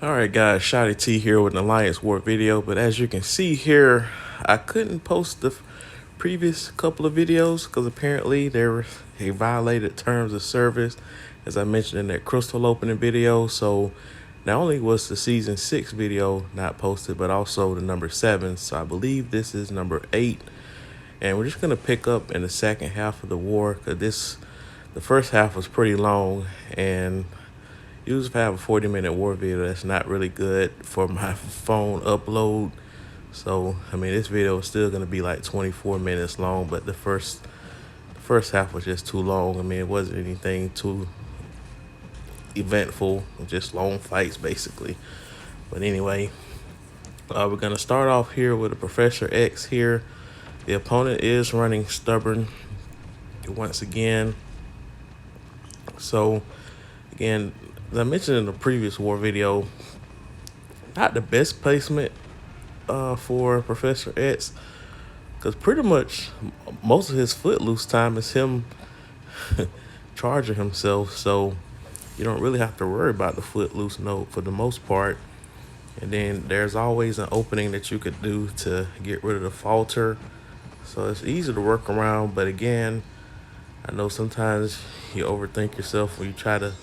Alright guys, Shotty T here with an Alliance War video, but as you can see here, I couldn't post the previous couple of videos because apparently they violated terms of service, as I mentioned in that Crystal opening video. So not only was the season 6 video not posted, but also the number 7. So I believe this is number 8, and we're just gonna pick up in the second half of the war because the first half was pretty long, and usually if I have a 40-minute war video, that's not really good for my phone upload. So, I mean, this video is still going to be like 24 minutes long, but the first half was just too long. I mean, it wasn't anything too eventful, just long fights, basically. But anyway, we're going to start off here with a Professor X here. The opponent is running Stubborn once again. So, again, as I mentioned in the previous war video, not the best placement for Professor X, because pretty much most of his footloose time is him charging himself, so you don't really have to worry about the footloose note for the most part. And then there's always an opening that you could do to get rid of the falter, so it's easy to work around. But again, I know sometimes you overthink yourself when you try to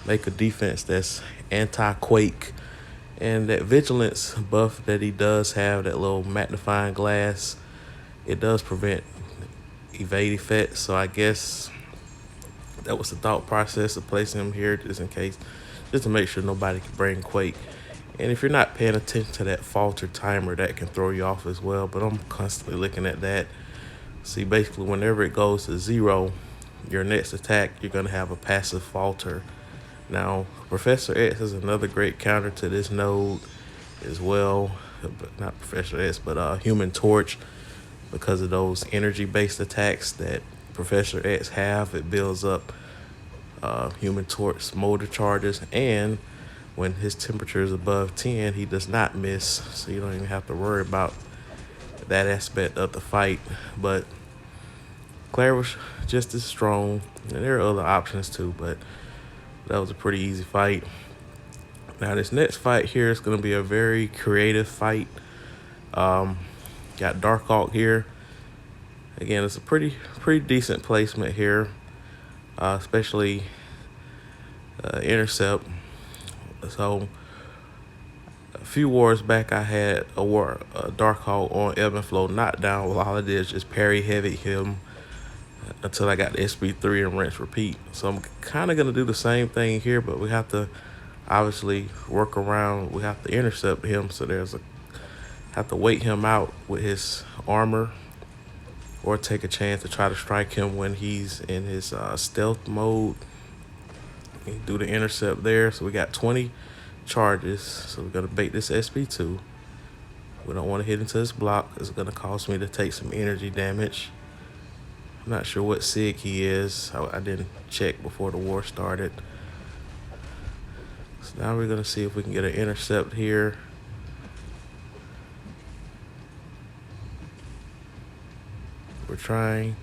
make a defense that's anti-quake. And that vigilance buff that he does have, that little magnifying glass, it does prevent evade effects. So I guess that was the thought process of placing him here, just in case, just to make sure nobody can bring quake. And if you're not paying attention to that falter timer, that can throw you off as well. But I'm constantly looking at that. See, basically whenever it goes to 0, your next attack, you're going to have a passive falter. Now, Professor X is another great counter to this node as well. But not Professor X, but Human Torch, because of those energy-based attacks that Professor X have. It builds up Human Torch motor charges, and when his temperature is above 10, he does not miss, so you don't even have to worry about that aspect of the fight. But Claire was just as strong, and there are other options too, but that was a pretty easy fight. Now this next fight here is going to be a very creative fight. Got Darkhawk here. Again, it's a pretty decent placement here, especially intercept. So a few wars back, I had a Darkhawk on Ebb and Flow knockdown. Well, all I did is just parry heavy him until I got the SP3 and rinse repeat. So I'm kind of going to do the same thing here, but we have to obviously work around. We have to intercept him, so have to wait him out with his armor, or take a chance to try to strike him when he's in his stealth mode. You do the intercept there. So we got 20 charges, so we're going to bait this SP2. We don't want to hit into this block. It's going to cause me to take some energy damage. I'm not sure what SIG he is. I didn't check before the war started. So now we're going to see if we can get an intercept here. We're trying.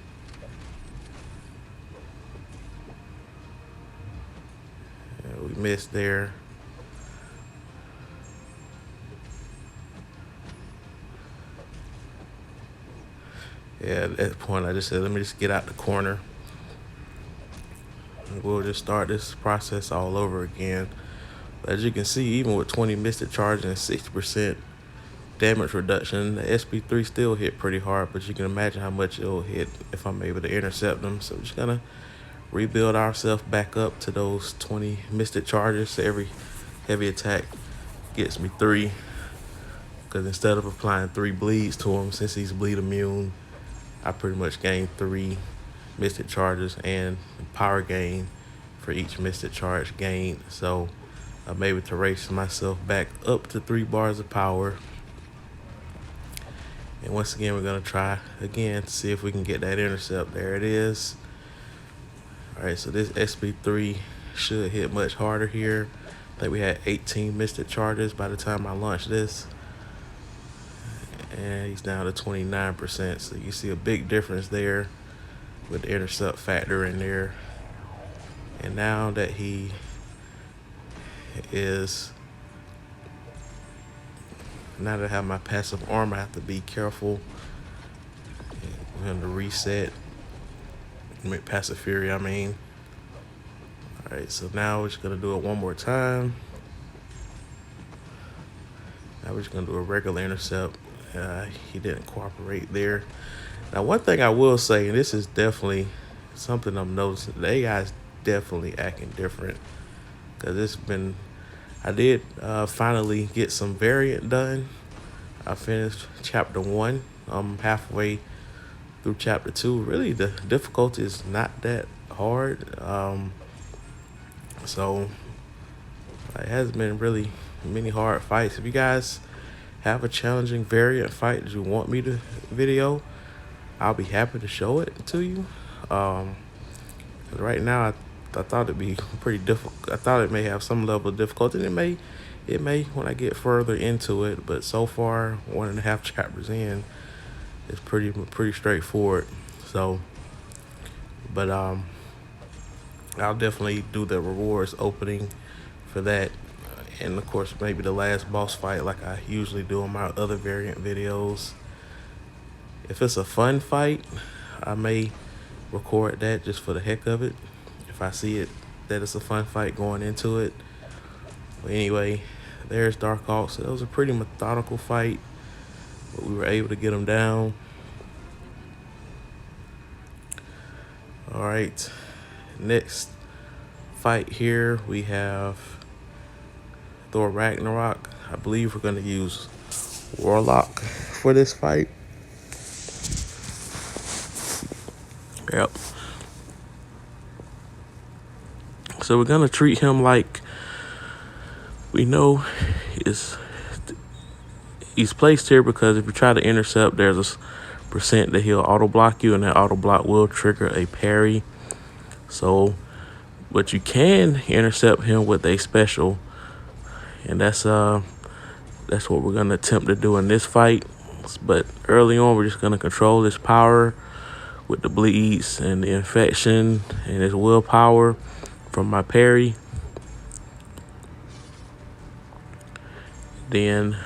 Yeah, we missed there. Yeah, at that point I just said, let me just get out the corner. And we'll just start this process all over again. But as you can see, even with 20 Mystic Charge and 60% damage reduction, the SP3 still hit pretty hard, but you can imagine how much it'll hit if I'm able to intercept them. So we're just gonna rebuild ourselves back up to those 20 Mystic Charges. So every heavy attack gets me 3, because instead of applying 3 bleeds to him, since he's bleed immune, I pretty much gain 3 Mystic Charges and power gain for each Mystic Charge gained. So I'm able to raise myself back up to 3 bars of power. And once again, we're going to try again to see if we can get that intercept. There it is. All right, so this SP3 should hit much harder here. I think we had 18 Mystic Charges by the time I launched this. And he's down to 29%. So you see a big difference there with the intercept factor in there. And now that he is now that I have my passive armor, I have to be careful. I'm going to reset. Make passive fury, I mean. Alright, so now we're just going to do it one more time. Now we're just going to do a regular intercept. He didn't cooperate there. Now, one thing I will say, and this is definitely something I'm noticing, the AI is definitely acting different. Because it's been, I did finally get some variant done. I finished chapter 1. I'm halfway through chapter 2. Really, the difficulty is not that hard. So it hasn't been really many hard fights. If you guys have a challenging variant fight that you want me to video, I'll be happy to show it to you. Right now, I thought it'd be pretty difficult. I thought it may have some level of difficulty. And it may when I get further into it. But so far, 1.5 chapters in, it's pretty straightforward. So, but I'll definitely do the rewards opening for that. And of course, maybe the last boss fight like I usually do on my other variant videos. If it's a fun fight, I may record that just for the heck of it. If I see it that it's a fun fight going into it. But anyway, there's Darkhawk. So it was a pretty methodical fight, but we were able to get him down. All right, next fight here we have Thor Ragnarok. I believe we're going to use Warlock for this fight. Yep. So we're going to treat him like we know he's placed here because if you try to intercept, there's a percent that he'll auto block you, and that auto block will trigger a parry. So, but you can intercept him with a special, and that's what we're gonna attempt to do in this fight. But early on, we're just gonna control his power with the bleeds and the infection and his willpower from my parry. Then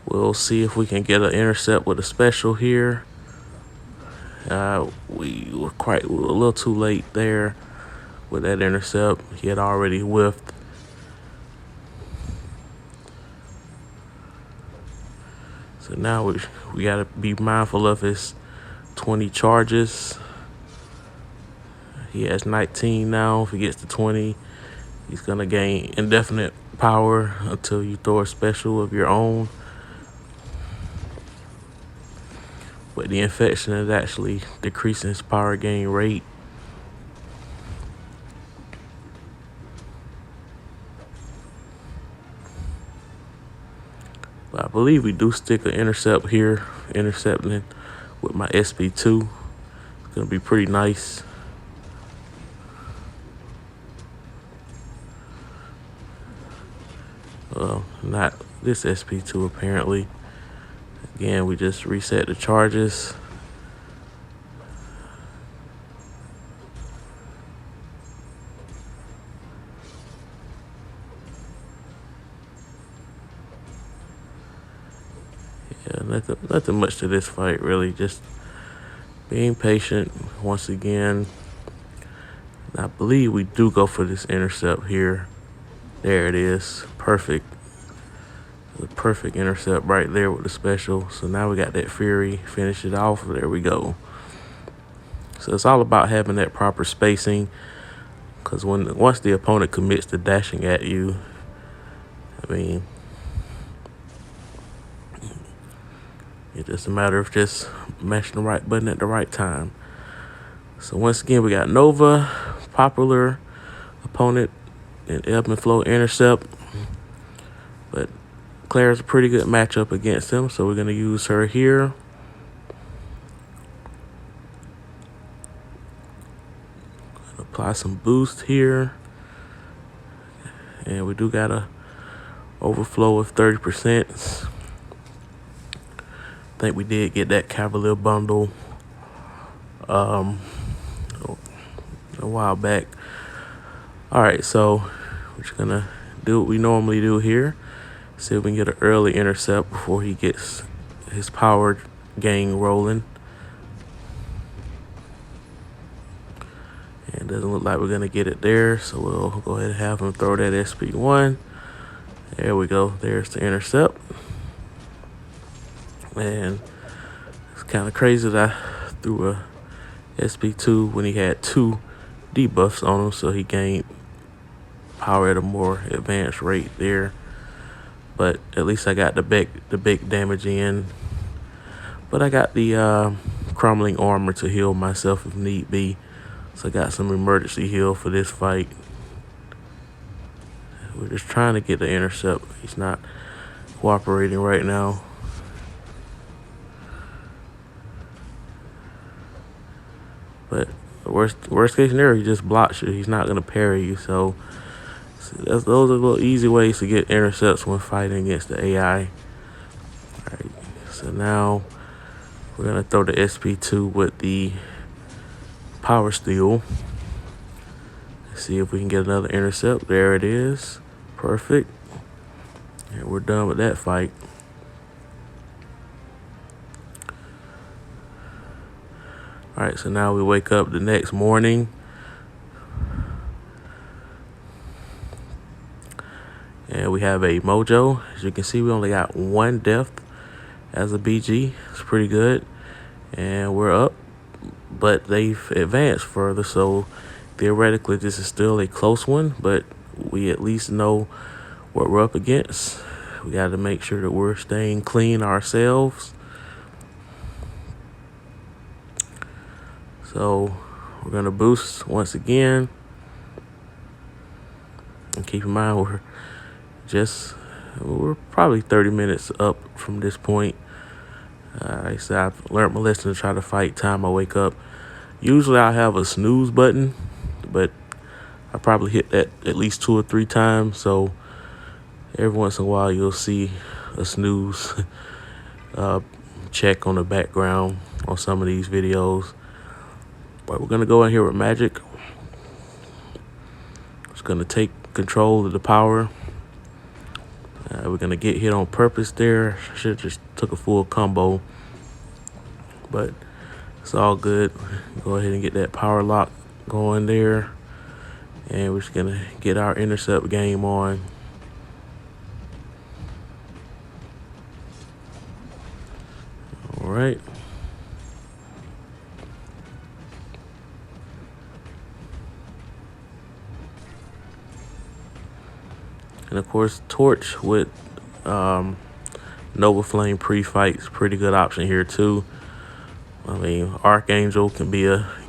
we'll see if we can get an intercept with a special here. We were a little too late there with that intercept. He had already whiffed. So now we got to be mindful of his 20 charges. He has 19 now. If he gets to 20, he's going to gain indefinite power until you throw a special of your own. But the infection is actually decreasing his power gain rate. But I believe we do stick an intercept here, intercepting with my SP2. It's going to be pretty nice. Well, not this SP2 apparently. Again, we just reset the charges. Yeah, nothing much to this fight, really. Just being patient once again. I believe we do go for this intercept here. There it is. Perfect. The perfect intercept right there with the special. So now we got that fury. Finish it off. There we go. So it's all about having that proper spacing. Because once the opponent commits to dashing at you, I mean, it's just a matter of just mashing the right button at the right time. So once again, we got Nova, popular opponent, and Ebb and Flow intercept. But Claire's a pretty good matchup against him, so we're going to use her here. Apply some boost here. And we do got a overflow of 30%. I think we did get that Cavalier bundle a while back. All right, so we're just going to do what we normally do here. See if we can get an early intercept before he gets his power gain rolling. And it doesn't look like we're going to get it there, so we'll go ahead and have him throw that SP1. There we go. There's the intercept. And it's kind of crazy that I threw a SP2 when he had 2 debuffs on him, so he gained power at a more advanced rate there. But at least I got the big damage in. But I got the crumbling armor to heal myself if need be. So I got some emergency heal for this fight. We're just trying to get the intercept. He's not cooperating right now. But worst case scenario, he just blocks you. He's not going to parry you. So those are little easy ways to get intercepts when fighting against the AI. All right, so now we're going to throw the SP2 with the power steal. See if we can get another intercept. There it is. Perfect. And we're done with that fight. All right, so now we wake up the next morning. And we have a Mojo. As you can see, we only got 1 death as a BG. It's pretty good. And we're up, but they've advanced further. So theoretically, this is still a close one, but we at least know what we're up against. We got to make sure that we're staying clean ourselves. So we're going to boost once again. And keep in mind, we're probably 30 minutes up from this point. Like I said, I've learned my lesson to try to fight time I wake up. Usually I have a snooze button, but I probably hit that at least 2 or 3 times. So every once in a while you'll see a snooze check on the background on some of these videos. But we're going to go in here with magic. Just going to take control of the power. We're going to get hit on purpose there. Should have just took a full combo. But it's all good. Go ahead and get that power lock going there. And we're just going to get our intercept game on. All right. And of course, Torch with Nova Flame pre-fight's pretty good option here too. I mean, Archangel can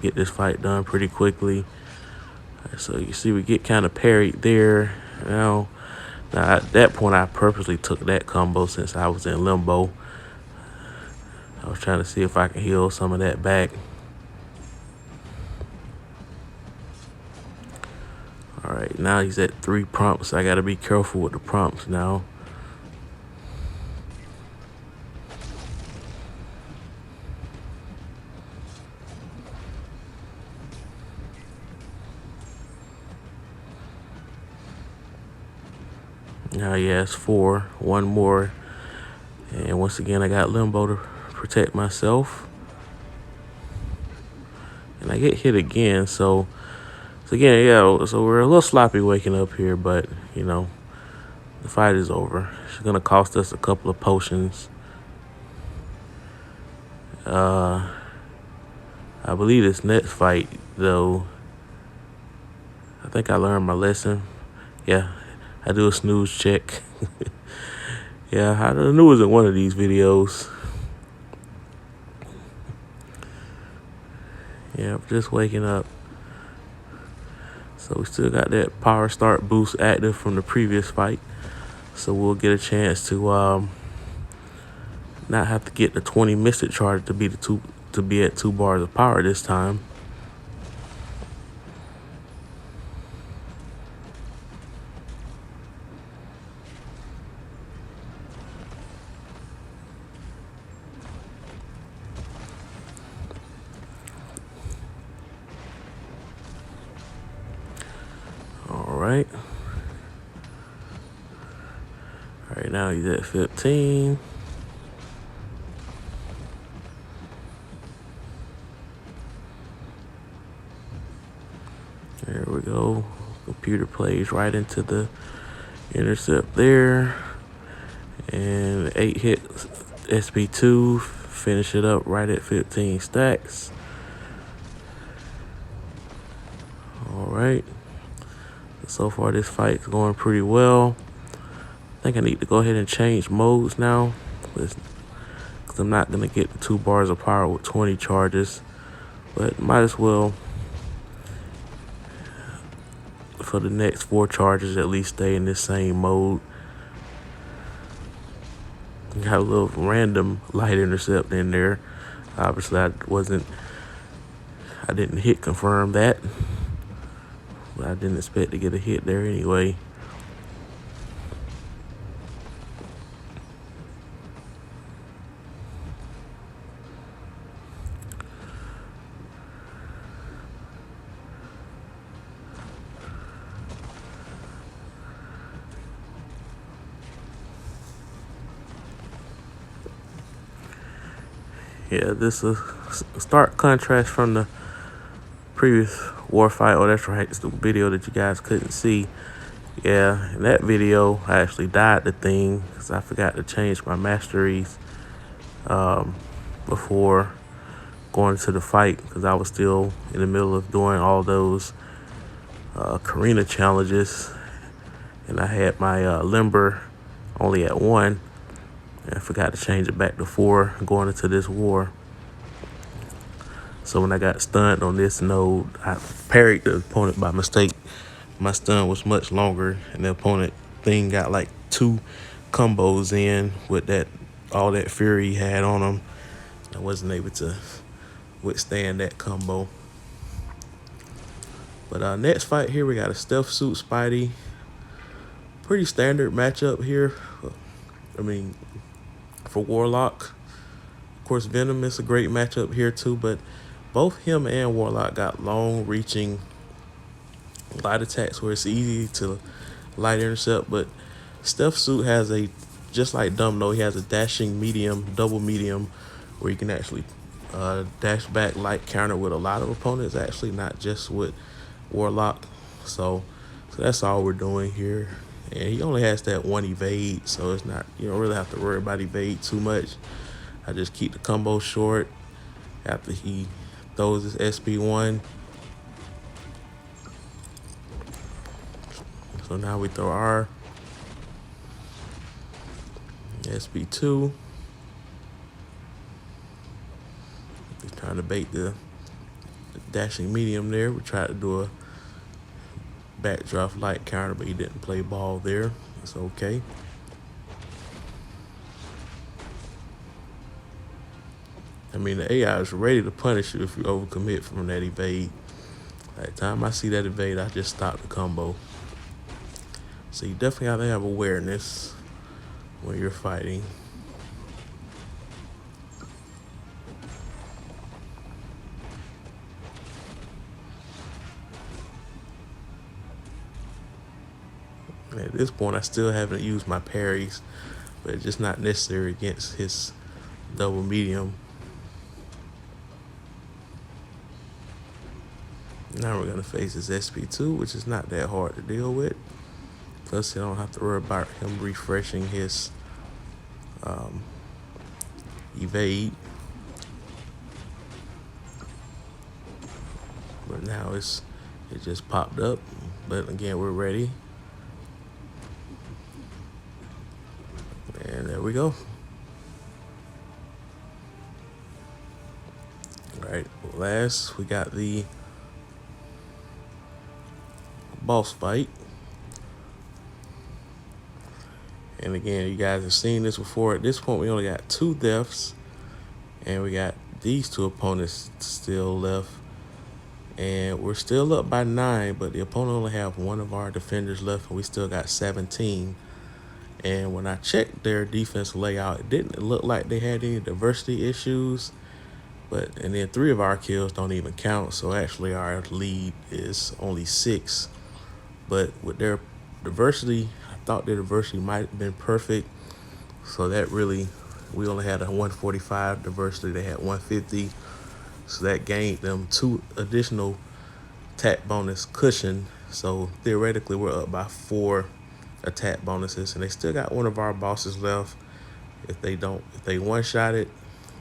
get this fight done pretty quickly. So you see we get kind of parried there. Now at that point, I purposely took that combo since I was in limbo. I was trying to see if I can heal some of that back. All right, now he's at 3 prompts. I got to be careful with the prompts now. Now he has 4, 1 more. And once again, I got limbo to protect myself. And I get hit again, so again, yeah, so we're a little sloppy waking up here, but, you know, the fight is over. It's going to cost us a couple of potions. I believe this next fight, though, I think I learned my lesson. Yeah, I do a snooze check. Yeah, I knew it was in one of these videos. Yeah, just waking up. So we still got that power start boost active from the previous fight. So we'll get a chance to not have to get the 20 Mystic charge to be at 2 bars of power this time. All right. Right now he's at 15. There we go. Computer plays right into the intercept there. And 8 hit SP2. Finish it up right at 15 stacks. All right. So far this fight's going pretty well. I think I need to go ahead and change modes now, because I'm not going to get the 2 bars of power with 20 charges. But might as well, for the next 4 charges, at least stay in this same mode. Got a little random light intercept in there. Obviously I didn't hit confirm that, but I didn't expect to get a hit there anyway. Yeah, this is a stark contrast from the previous war fight. Oh, that's right, it's the video that you guys couldn't see. Yeah, in that video, I actually died the thing because I forgot to change my masteries before going to the fight, because I was still in the middle of doing all those Karina challenges, and I had my limber only at 1. I forgot to change it back to 4 going into this war. So when I got stunned on this node, I parried the opponent by mistake. My stun was much longer, and the opponent thing got like 2 combos in with all that fury he had on him. I wasn't able to withstand that combo. But next fight here, we got a Stealth Suit Spidey. Pretty standard matchup here. I mean, for Warlock. Of course, Venom is a great matchup here too, but both him and Warlock got long-reaching light attacks where it's easy to light intercept, but Stealth Suit has just like Dumno, he has a dashing medium, double medium, where you can actually dash back light counter with a lot of opponents, actually, not just with Warlock. So that's all we're doing here. And he only has that 1 evade, so it's not, you don't really have to worry about evade too much. I just keep the combo short after he throws his SP1. So now we throw our SP2. He's trying to bait the dashing medium there. We tried to do a backdraft light counter, but he didn't play ball there. It's okay. I mean, the AI is ready to punish you if you overcommit from that evade. By the time I see that evade, I just stop the combo. So you definitely have to have awareness when you're fighting. At this point, I still haven't used my parries, but it's just not necessary against his double medium. Now we're going to face his SP2, which is not that hard to deal with. Plus, you don't have to worry about him refreshing his evade. But now it just popped up. But again, we're ready. And there we go. All right, last we got the boss fight. And again, you guys have seen this before. At this point, we only got 2 deaths, and we got these 2 opponents still left, and we're still up by 9, but the opponent only have 1 of our defenders left, and we still got 17. And when I checked their defense layout, it didn't look like they had any diversity issues. And then 3 of our kills don't even count, so actually our lead is only 6. But with their diversity, thought their diversity might have been perfect. So that really, we only had a 145 diversity. They had 150. So that gained them 2 additional attack bonus cushion. So theoretically, we're up by 4 attack bonuses, and they still got one of our bosses left. If they one shot it,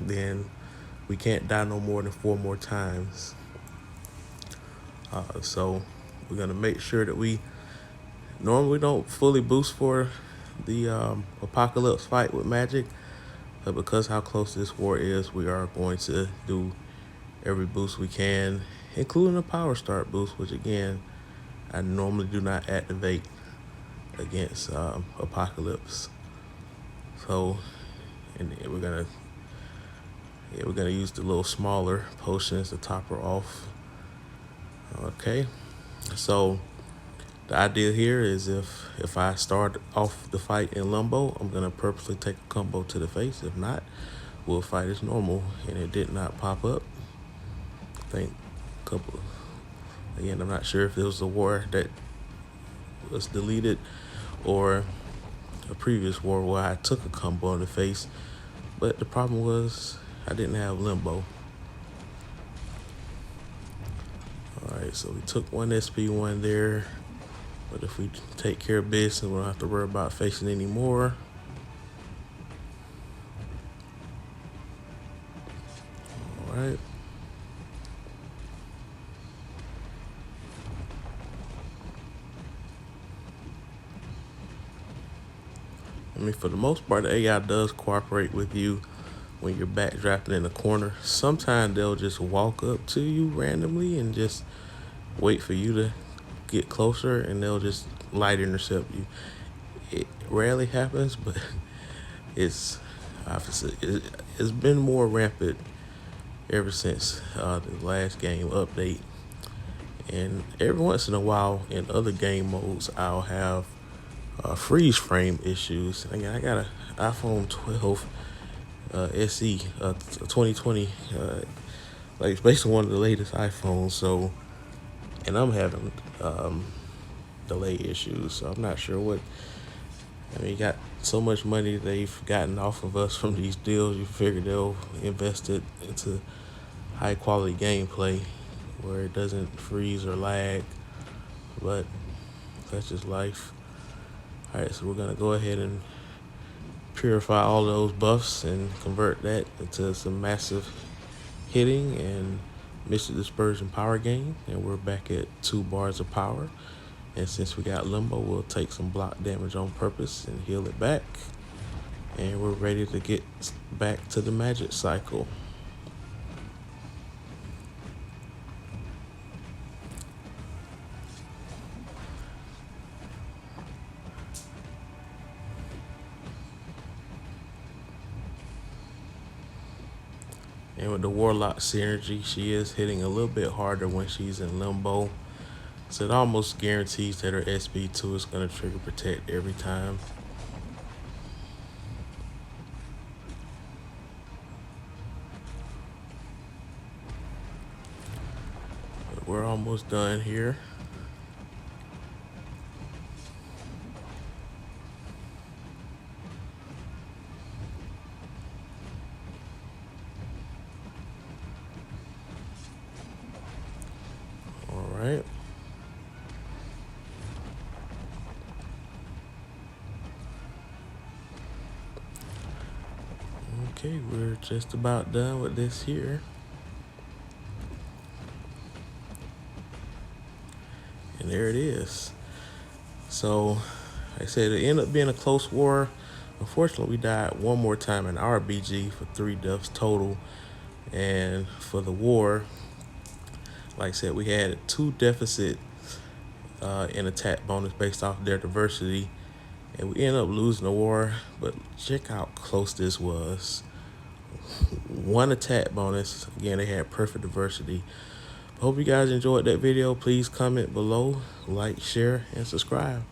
then we can't die no more than 4 more times. So we're gonna make sure that we normally don't fully boost for the apocalypse fight with magic, but because how close this war is, we are going to do every boost we can, including the power start boost, which again, I normally do not activate against apocalypse. So, and we're gonna use the little smaller potions to top her off. Okay, so the idea here is if I start off the fight in limbo, I'm gonna purposely take a combo to the face. If not, we'll fight as normal. And it did not pop up. I think a couple. Again, I'm not sure if it was a war that was deleted or a previous war where I took a combo in the face, but the problem was I didn't have limbo. Alright, so we took 1 SP1 there, but if we take care of business, we don't have to worry about facing any more. Alright. I mean, for the most part, the AI does cooperate with you when you're backdrafting in the corner. Sometimes they'll just walk up to you randomly and just wait for you to get closer, and they'll just light intercept you. It rarely happens, but it's been more rampant ever since the last game update. And every once in a while, in other game modes, I'll have freeze frame issues. Again, I got an iPhone 12 SE 2020, like it's basically one of the latest iPhones. So, and I'm having delay issues. So I'm not sure what. I mean, you got so much money they've gotten off of us from these deals. You figure they'll invest it into high quality gameplay where it doesn't freeze or lag. But that's just life. All right, so we're gonna go ahead and purify all those buffs and convert that into some massive hitting and Mystic Dispersion power gain, and we're back at 2 bars of power. And since we got limbo, we'll take some block damage on purpose and heal it back, and we're ready to get back to the magic cycle. And with the Warlock synergy, she is hitting a little bit harder when she's in limbo. So it almost guarantees that her SB2 is going to trigger protect every time. But we're almost done here. All right. Okay, we're just about done with this here. And there it is. So, like I said, it ended up being a close war. Unfortunately, we died 1 more time in our BG for 3 deaths total. And for the war, like I said, we had 2 deficit in attack bonus based off their diversity. And we ended up losing the war. But check how close this was. 1 attack bonus. Again, they had perfect diversity. Hope you guys enjoyed that video. Please comment below, like, share, and subscribe.